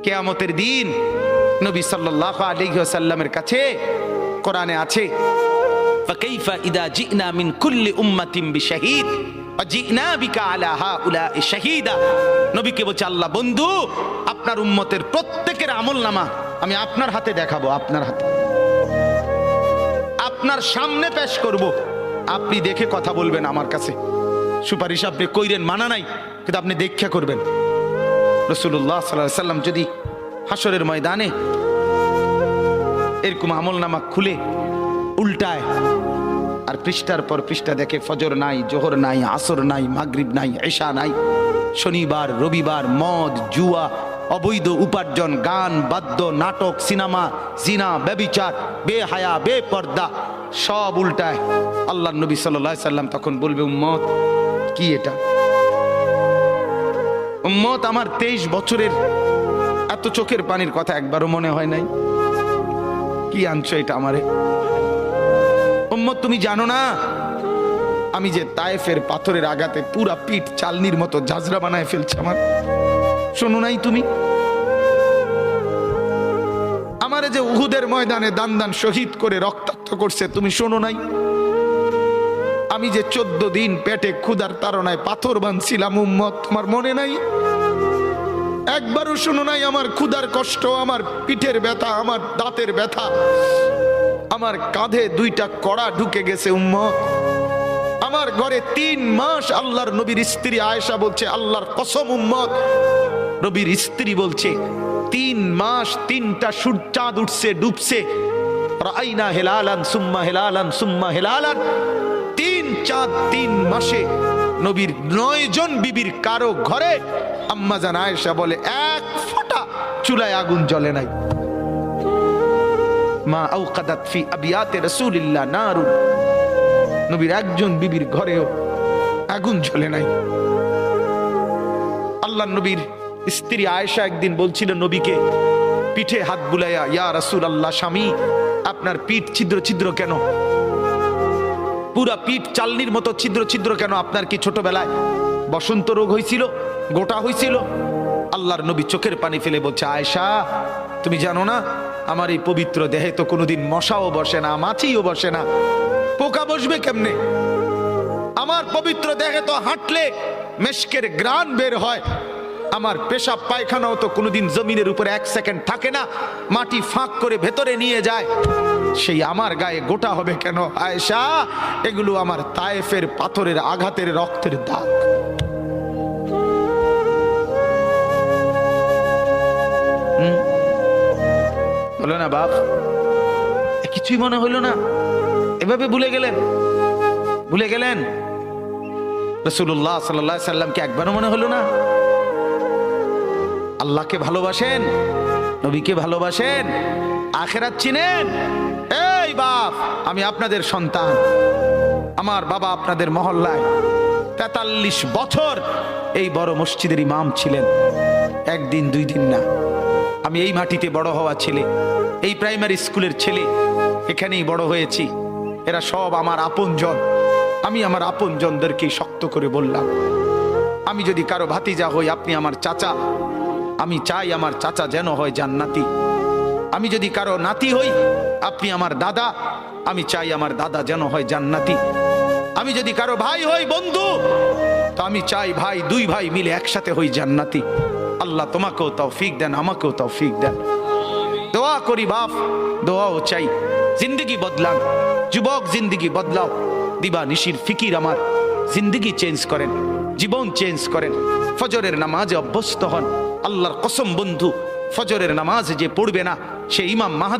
কিয়ামতের দিন নবী সাল্লাল্লাহু আলাইহি ওয়াসাল্লামের কাছে কোরআনে আছে, ফাকাইফা ইদা জিনা মিন কুল্লি উম্মাতিন বিশাহিদ ওয়া জিনা বিকা আলা হাউলা'i শাহীদা। নবীকে বলছে আল্লাহ, বন্ধু আপনার উম্মতের প্রত্যেকের আমলনামা আমি আপনার হাতে দেখাবো, আপনার হাতে, আপনার সামনে পেশ করব, আপনি দেখে কথা বলবেন আমার কাছে। সুপারিশ আপনি কইরেন, মানা নাই, কিন্তু আপনি দেখা করবেন। রাসূলুল্লাহ সাল্লাল্লাহু আলাইহি ওয়াসাল্লাম যদি হাসরের ময়দানে এরকম আমলনামা খুলে উল্টায় আর পৃষ্ঠার পর পৃষ্ঠা দেখে ফজর নাই, জোহর নাই, আসর নাই, মাগরিব নাই, ঈশা নাই, শনিবার রবিবার, মদ জুয়া, অবৈধ উপার্জন, গান বাদ্য, নাটক, সিনেমা, জিনা, ব্যভিচার, বেহায়া, বেপর্দা সব উল্টায়। আল্লাহর নবী সাল্লাল্লাহু আলাইহি সাল্লাম তখন বলবে, উম্মত কি এটা? উম্মত আমার 23 বছরের এত চোখের পানির কথা একবারও মনে হয় নাই, কি আনছো এটা আমারে? উম্মত তুমি জানো না আমি যে তায়েফের পাথরের আঘাতে পুরা পিঠ চালনির মতো ঝাঁঝরা বানায় ফেলছে আমার? শোনো নাই তুমি? আমারে যে উহুদের ময়দানে দান দান শহীদ করে রক্তাক্ত করছে, তুমি শোনো নাই? আমি যে 14 দিন পেটে ক্ষুধার তাড়নায় পাথর বাঁধছিলাম, উম্মত তোমার মনে নাই? একবারও শোনো নাই আমার ক্ষুধার কষ্ট, আমার পিঠের ব্যথা, আমার দাঁতের ব্যথা, আমার কাঁধে 2টা কড়া ঢুকে গেছে? উম্মত আমার ঘরে 3 মাস আল্লাহর নবীর স্ত্রী আয়েশা বলছে, আল্লাহর কসম উম্মত, নবীর স্ত্রী বলছে 3 মাস 3টা চাঁদ উঠছে ডুবছে, রাইনা হেলালান সুম্মা হেলালান সুম্মা হেলালান, 3 চাঁদ 3 মাসে নবীর 9 জন বিবির কারো ঘরে আম্মা জান আয়েশা বলে 1 ফোঁটা চুলায় আগুন জ্বলে নাই। মা আওকাদাত ফি আবিয়াতে রাসূলিল্লাহ নারুন, নবীর একজন বিবির ঘরেও আগুন জ্বলে নাই। আল্লাহর নবীর স্ত্রী আয়েশা একদিন বলছিল নবীকে পিঠে হাত বুলাইয়া, ইয়া রাসূলুল্লাহ, স্বামী আপনার পিঠ ছিদ্র ছিদ্র কেন? পুরা পিঠ চালনির মতো ছিদ্র ছিদ্র কেন? আপনার কি ছোটবেলায় বসন্ত রোগ হয়েছিল, গোটা হয়েছিল? আল্লাহর নবী চোখের পানি ফেলে বলছে, আয়েশা তুমি জানো না আমার এই পবিত্র দেহে তো কোনোদিন মশাও বসে না, মাছিও বসে না, পোকা বসবে কেমনে? আমার পবিত্র দেহে তো হাঁটলে মেশকের গ্রান বের হয়, আমার পেশাব পায়খানাও তো কোনোদিন জমিনের উপরে 1 সেকেন্ড থাকে না, মাটি ফাঁক করে ভেতরে নিয়ে যায়, সেই আমার গায়ে গোটা হবে কেন? আয়েশা এগুলো আমার তায়েফের পাথরের আঘাতের রক্তের দাগ। বলো না বাপ, কিছুই মনে হইল না? এভাবে ভুলে গেলেন, ভুলে গেলেন? রাসূলুল্লাহ সাল্লাল্লাহু আলাইহি সাল্লামকে একবারও মনে হলো না? আল্লাহকে ভালোবাসেন, নবীকে ভালোবাসেন, আখিরাত চিনেন? এই বাপ, আমি আপনাদের সন্তান, আমার বাবা আপনাদের মহল্লায় 43 বছর এই বড় মসজিদের ইমাম ছিলেন, 1 দিন 2 দিন না। আমি এই মাটিতে বড় হওয়া ছেলে, এই প্রাইমারি স্কুলের ছেলে, এখানেই বড় হয়েছি। এরা সব আমার আপনজন। আমি আমার আপনজনদেরকে শক্ত করে বললাম, আমি যদি কারো ভাতিজা হই আপনি আমার চাচা, আমি চাই আমার চাচা যেন হয় জান্নাতি। আমি যদি কারো নাতি হই আপনি আমার দাদা, আমি চাই আমার দাদা যেন হয় জান্নাতি। আমি যদি কারো ভাই হই বন্ধু, তো আমি চাই ভাই 2 ভাই মিলে একসাথে হই জান্নাতি। আল্লাহ তোমাকেও তৌফিক দেন, আমাকেও তৌফিক দেন। দোয়া করি বাপ, দোয়াও চাই। জিন্দগি বদলান যুবক, জিন্দগি বদলাও। দিবা নিশির ফিকির আমার জিন্দগি চেঞ্জ করেন, জীবন চেঞ্জ করেন। ফজরের নামাজে অভ্যস্ত হন। আল্লাহর কসম বন্ধু, ফজরের নামাজ যে পড়বে না সে ইমাম মাহাদি